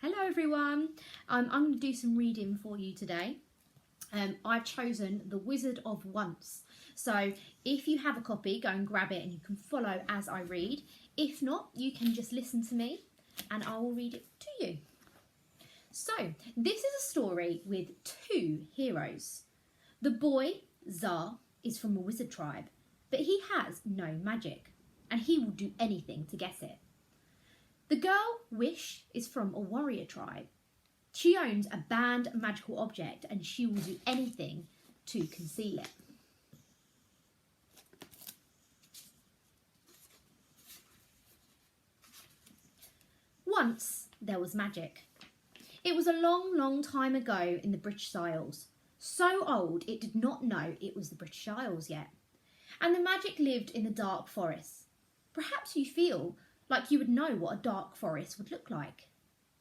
Hello everyone, I'm going to do some reading for you today. I've chosen The Wizard of Once. So if you have a copy, go and grab it and you can follow as I read. If not, you can just listen to me and I will read it to you. So this is a story with two heroes. The boy, Zar, is from a wizard tribe, but he has no magic and he will do anything to guess it. The girl, Wish, is from a warrior tribe. She owns a banned magical object and she will do anything to conceal it. Once there was magic. It was a long, long time ago in the British Isles. So old it did not know it was the British Isles yet. And the magic lived in the dark forests. Perhaps you feel like you would know what a dark forest would look like.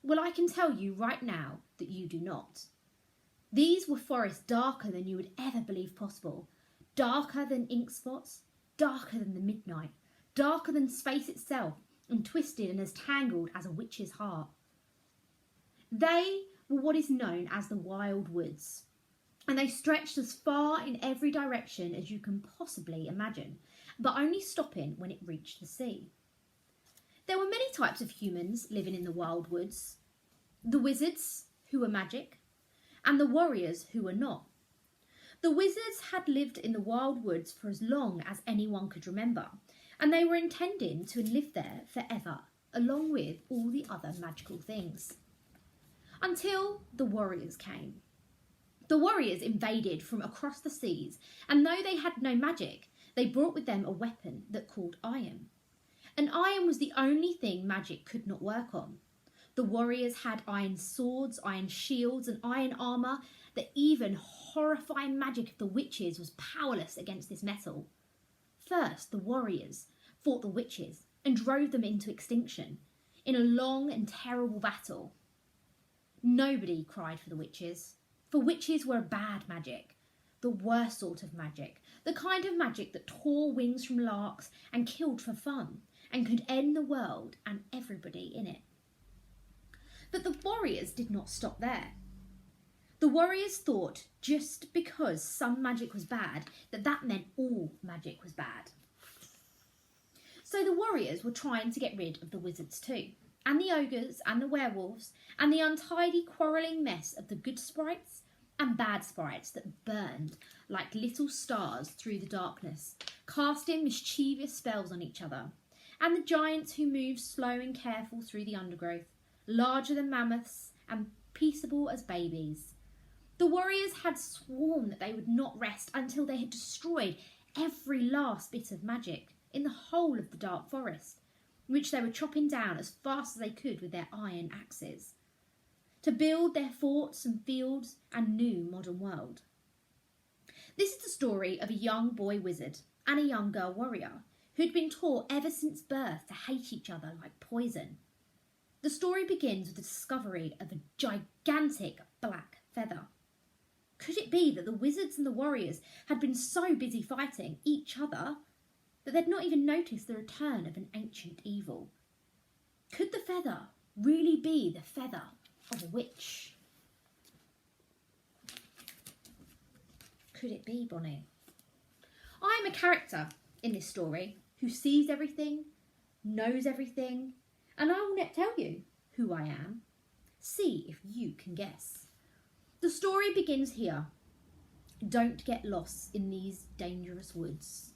Well, I can tell you right now that you do not. These were forests darker than you would ever believe possible. Darker than ink spots, darker than the midnight, darker than space itself, and twisted and as tangled as a witch's heart. They were what is known as the wild woods, and they stretched as far in every direction as you can possibly imagine, but only stopping when it reached the sea. There were many types of humans living in the wild woods. The wizards, who were magic, and the warriors, who were not. The wizards had lived in the wild woods for as long as anyone could remember, and they were intending to live there forever, along with all the other magical things. Until the warriors came. The warriors invaded from across the seas, and though they had no magic, they brought with them a weapon that called iron. And iron was the only thing magic could not work on. The warriors had iron swords, iron shields, and iron armour. The even horrifying magic of the witches was powerless against this metal. First, the warriors fought the witches and drove them into extinction in a long and terrible battle. Nobody cried for the witches, for witches were bad magic, the worst sort of magic, the kind of magic that tore wings from larks and killed for fun, and could end the world and everybody in it. But the warriors did not stop there. The warriors thought just because some magic was bad, that meant all magic was bad. So the warriors were trying to get rid of the wizards too, and the ogres and the werewolves, and the untidy quarrelling mess of the good sprites and bad sprites that burned like little stars through the darkness, casting mischievous spells on each other. And the giants who moved slow and careful through the undergrowth, larger than mammoths and peaceable as babies. The warriors had sworn that they would not rest until they had destroyed every last bit of magic in the whole of the dark forest, which they were chopping down as fast as they could with their iron axes, to build their forts and fields and new modern world. This is the story of a young boy wizard and a young girl warrior who'd been taught ever since birth to hate each other like poison. The story begins with the discovery of a gigantic black feather. Could it be that the wizards and the warriors had been so busy fighting each other that they'd not even noticed the return of an ancient evil? Could the feather really be the feather of a witch? Could it be, Bonnie? I am a character in this story who sees everything, knows everything, and I will not tell you who I am. See if you can guess. The story begins here. Don't get lost in these dangerous woods.